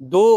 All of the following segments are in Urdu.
2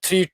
3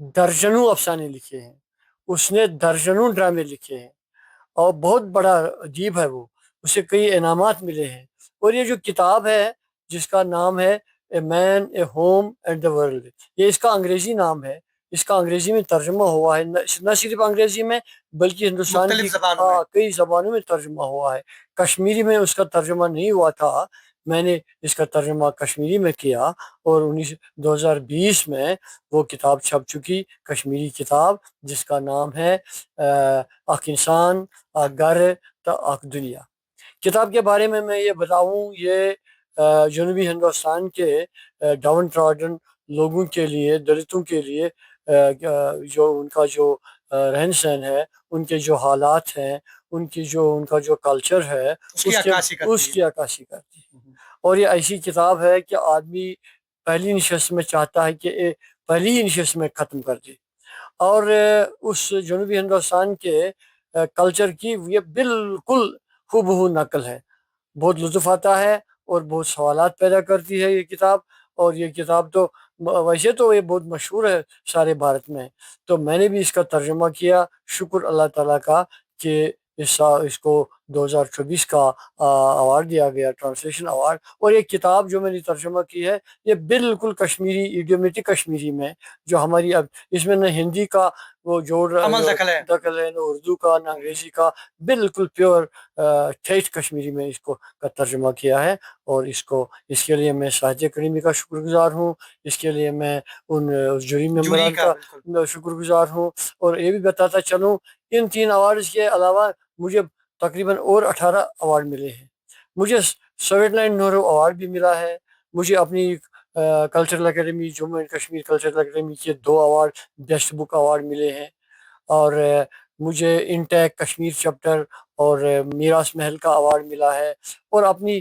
درجنوں افسانے لکھے ہیں، اس نے درجنوں ڈرامے لکھے ہیں، اور بہت بڑا ادیب ہے وہ، اسے کئی انعامات ملے ہیں۔ اور یہ جو کتاب ہے جس کا نام ہے a man a home and the world, یہ اس کا انگریزی نام ہے، اس کا انگریزی میں ترجمہ ہوا ہے، نہ صرف انگریزی میں بلکہ ہندوستان کی مختلف زبانوں میں۔ کئی زبانوں میں ترجمہ ہوا ہے۔ کشمیری میں اس کا ترجمہ نہیں ہوا تھا، میں نے اس کا ترجمہ کشمیری میں کیا، اور 2020 میں وہ کتاب چھپ چکی، کشمیری کتاب، جس کا نام ہے اخ انسان اخ گھر تا اخ دنیا۔ کتاب کے بارے میں یہ بتاؤں، یہ جنوبی ہندوستان کے ڈاؤن ٹراڈن لوگوں کے لیے، دلتوں کے لیے، جو ان کا جو رہن سہن ہے، ان کے جو حالات ہیں، ان کا جو کلچر ہے، اس کی عکاسی کرتی اس ہے۔ کی عکاسی کرتی ہے۔ اور یہ ایسی کتاب ہے کہ آدمی پہلی نشست میں چاہتا ہے کہ پہلی ہی نشست میں ختم کر دے، اور اس جنوبی ہندوستان کے کلچر کی یہ بالکل ہو بہو نقل ہے۔ بہت لطف آتا ہے اور بہت سوالات پیدا کرتی ہے یہ کتاب، اور یہ کتاب تو ویسے تو یہ بہت مشہور ہے سارے بھارت میں، تو میں نے بھی اس کا ترجمہ کیا، شکر اللہ تعالیٰ کا کہ اس کو 2024 کا ایوارڈ دیا گیا، ٹرانسلیشن ایوارڈ۔ اور یہ کتاب جو میں نے ترجمہ کی ہے، یہ بالکل کشمیری ایڈیومیٹک کشمیری میں، جو ہماری اب اس میں نہ ہندی کا وہ جوڑ عمل دخل ہے۔ دخل ہے، نہ اردو کا، نہ انگریزی کا، بالکل پیور ٹھیٹھ کشمیری میں اس کو کا ترجمہ کیا ہے۔ اور اس کے لیے میں ساہتیہ اکیڈمی کا شکر گزار ہوں، اس کے لیے میں ان جوری ممبران کا شکر گزار ہوں۔ اور یہ بھی بتاتا چلوں، ان 3 ایوارڈز کے علاوہ مجھے تقریباً اور 18 ایوارڈ ملے ہیں۔ مجھے سویٹ لینڈ نہرو ایوارڈ بھی ملا ہے، مجھے اپنی cultural academy, Jammu and Kashmir cultural academy کے 2 ایوارڈ، بیسٹ بک ایوارڈ ملے ہیں، اور مجھے انٹیک کشمیر چیپٹر اور میراث محل کا ایوارڈ ملا ہے، اور اپنی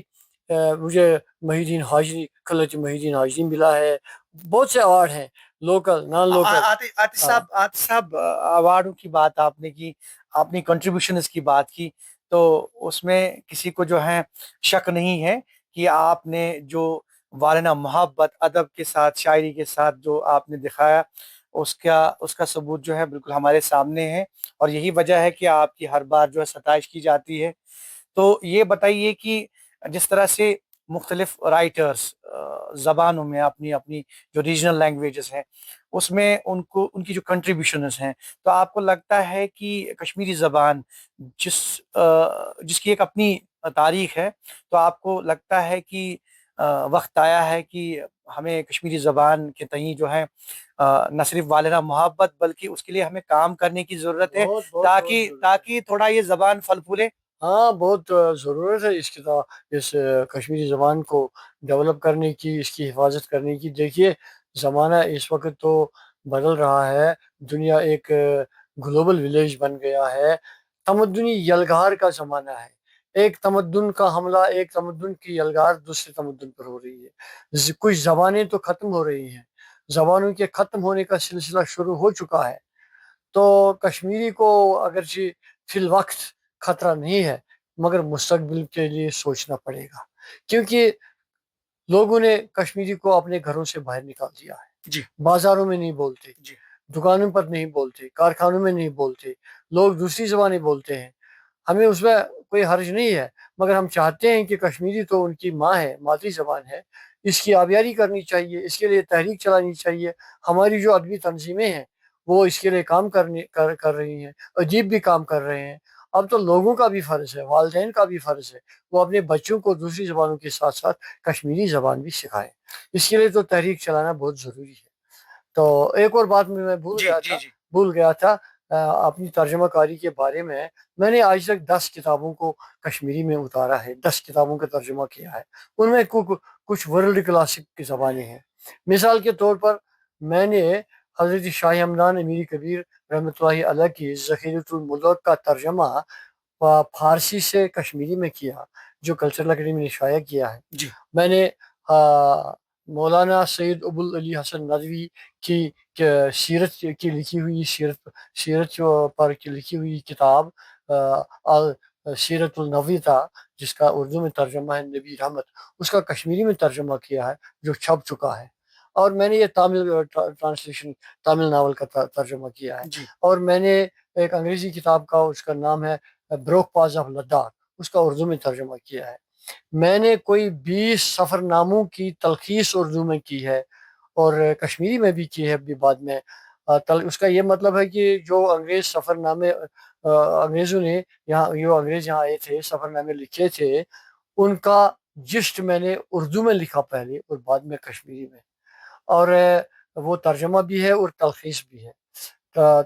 مجھے محی الدین حاجی، خلعت محی الدین حاجی ملا ہے۔ بہت سے ایوارڈ ہیں، لوکل نان لوکل۔ عاطف صاحب، ایوارڈوں کی بات آپ نے کی، آپ نے کنٹریبیوشنز کی بات کی، تو اس میں کسی کو جو ہے شک نہیں ہے کہ آپ نے جو والنا محبت ادب کے ساتھ، شاعری کے ساتھ جو آپ نے دکھایا، اس کا ثبوت جو ہے بالکل ہمارے سامنے ہے، اور یہی وجہ ہے کہ آپ کی ہر بار جو ہے ستائش کی جاتی ہے۔ تو یہ بتائیے کہ جس طرح سے مختلف رائٹرز زبانوں میں اپنی اپنی جو ریجنل لینگویجز ہیں، اس میں ان کی جو کنٹریبیوشنز ہیں، تو آپ کو لگتا ہے کہ کشمیری زبان جس کی ایک اپنی تاریخ ہے، تو آپ کو لگتا ہے کہ وقت آیا ہے کہ ہمیں کشمیری زبان کے تئیں جو ہے نہ صرف والدہ محبت، بلکہ اس کے لیے ہمیں کام کرنے کی ضرورت ہے، تاکہ تھوڑا یہ زبان پھل پھولے؟ ہاں، بہت ضرورت ہے اس کشمیری زبان کو ڈیولپ کرنے کی، اس کی حفاظت کرنے کی۔ دیکھیے، زمانہ اس وقت تو بدل رہا ہے، دنیا ایک گلوبل ولیج بن گیا ہے، تمدنی یلغار کا زمانہ ہے، ایک تمدن کا حملہ، ایک تمدن کی یلغار دوسرے تمدن پر ہو رہی ہے، کچھ زبانیں تو ختم ہو رہی ہیں، زبانوں کے ختم ہونے کا سلسلہ شروع ہو چکا ہے۔ تو کشمیری کو اگرچہ فی الوقت خطرہ نہیں ہے، مگر مستقبل کے لیے سوچنا پڑے گا، کیونکہ لوگوں نے کشمیری کو اپنے گھروں سے باہر نکال دیا ہے، جی بازاروں میں نہیں بولتے، جی دکانوں پر نہیں بولتے، کارخانوں میں نہیں بولتے، لوگ دوسری زبانیں بولتے ہیں۔ ہمیں اس میں کوئی حرج نہیں ہے، مگر ہم چاہتے ہیں کہ کشمیری تو ان کی ماں ہے، مادری زبان ہے، اس کی آبیاری کرنی چاہیے، اس کے لیے تحریک چلانی چاہیے۔ ہماری جو ادبی تنظیمیں ہیں وہ اس کے لیے کام کر رہی ہیں، ادیب بھی کام کر رہے ہیں۔ اب تو لوگوں کا بھی فرض ہے، والدین کا بھی فرض ہے، وہ اپنے بچوں کو دوسری زبانوں کے ساتھ ساتھ کشمیری زبان بھی سکھائیں۔ اس کے لیے تو تحریک چلانا بہت ضروری ہے۔ تو ایک اور بات میں جی جی جی بھول گیا تھا اپنی ترجمہ کاری کے بارے میں نے آج تک 10 کتابوں کو کشمیری میں اتارا ہے، 10 کتابوں کا ترجمہ کیا ہے، ان میں کچھ ورلڈ کلاسک کی زبانیں ہیں۔ مثال کے طور پر میں نے حضرت شاہ ہمدان امیر کبیر رحمۃ اللہ علیہ کی ذخیرۃ الملوک کا ترجمہ فارسی سے کشمیری میں کیا، جو کلچرل اکیڈمی نے شائع کیا ہے۔ جی میں نے مولانا سید ابو العلی حسن ندوی کی سیرت کی لکھی ہوئی سیرت پر کی لکھی ہوئی کتاب سیرت النبوی تھا، جس کا اردو میں ترجمہ ہے نبی رحمت، اس کا کشمیری میں ترجمہ کیا ہے، جو چھپ چکا ہے۔ اور میں نے یہ تامل ٹرانسلیشن تامل ناول کا ترجمہ کیا ہے. جی اور میں نے ایک انگریزی کتاب کا، اس کا نام ہے بروک پاز آف لداخ، اس کا اردو میں ترجمہ کیا ہے. میں نے کوئی 20 سفر ناموں کی تلخیص اردو میں کی ہے، اور کشمیری میں بھی کی ہے ابھی بعد میں. اس کا یہ مطلب ہے کہ جو انگریز سفر نامے انگریزوں نے جو انگریز یہاں آئے تھے، سفر نامے لکھے تھے، ان کا جسٹ میں نے اردو میں لکھا پہلے اور بعد میں کشمیری میں. اور وہ ترجمہ بھی ہے اور تلخیص بھی ہے.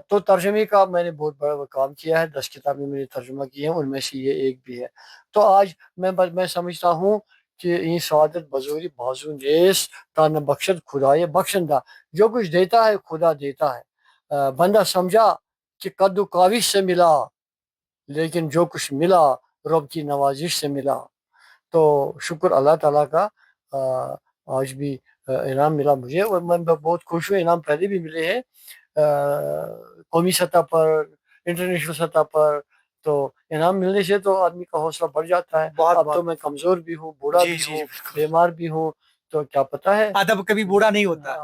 تو ترجمے کا میں نے بہت بڑا کام کیا ہے. 10 کتابیں میں نے ترجمہ کی ہیں، ان میں سے یہ ایک بھی ہے. تو آج میں سمجھتا ہوں کہ این سعادت بزوری بازو نیس تا نہ بخشد خدائے بخشندہ. جو کچھ دیتا ہے خدا دیتا ہے. بندہ سمجھا کہ قد و کاوش سے ملا، لیکن جو کچھ ملا رب کی نوازش سے ملا. تو شکر اللہ تعالیٰ کا، آج بھی انعام ملا مجھے، اور میں بہت خوش ہوں. انعام پہلے بھی ملے ہیں قومی سطح پر، انٹرنیشنل سطح پر. تو انعام ملنے سے تو آدمی کا حوصلہ بڑھ جاتا ہے. بہت اب تو بہت میں کمزور بھی ہوں، بوڑھا جی بھی جی ہوں، بالکل. بیمار بھی ہوں، تو کیا پتہ ہے. ادب کبھی بوڑھا نہیں ہوتا.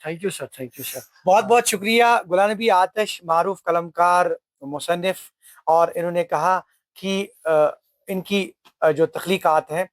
Thank you sir, thank you sir. بہت بہت شکریہ غلام نبی آتش، معروف قلمکار، مصنف. اور انہوں نے کہا کہ ان کی جو تخلیقات ہیں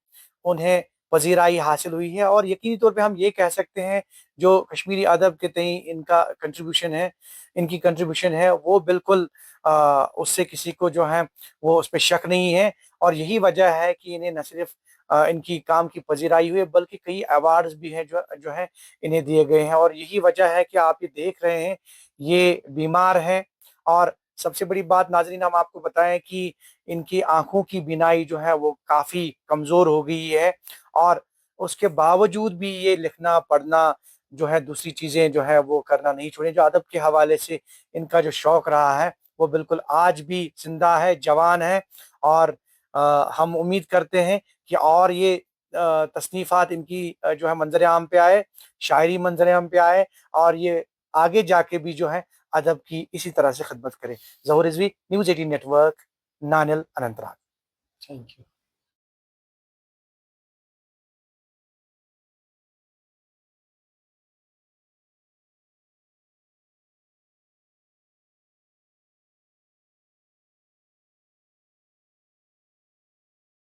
انہیں پذیرائی حاصل ہوئی ہے، اور یقینی طور پہ ہم یہ کہہ سکتے ہیں جو کشمیری ادب کے تئیں ان کا کنٹریبیوشن ہے، ان کی کنٹریبیوشن ہے، وہ بالکل اس سے کسی کو جو ہے وہ اس پہ شک نہیں ہے. اور یہی وجہ ہے کہ انہیں نہ صرف ان کی کام کی پذیرائی ہوئی، بلکہ کئی ایوارڈز بھی ہیں جو ہیں انہیں دیے گئے ہیں. اور یہی وجہ ہے کہ آپ یہ دیکھ رہے ہیں یہ بیمار ہیں. اور سب سے بڑی بات ناظرین، ہم آپ کو بتائیں کہ ان کی آنکھوں کی بینائی جو ہے وہ کافی کمزور ہو گئی ہے، اور اس کے باوجود بھی یہ لکھنا پڑھنا جو ہے، دوسری چیزیں جو ہے وہ کرنا نہیں چھوڑیں. جو ادب کے حوالے سے ان کا جو شوق رہا ہے وہ بالکل آج بھی زندہ ہے، جوان ہے. اور ہم امید کرتے ہیں کہ اور یہ تصنیفات ان کی جو ہے منظر عام پہ آئے، شاعری منظر عام پہ آئے، اور یہ آگے جا کے بھی جو ہے ادب کی اسی طرح سے خدمت کرے. Zahoor Rizvi, news 18 network, Nanil, Anantnag. Thank you.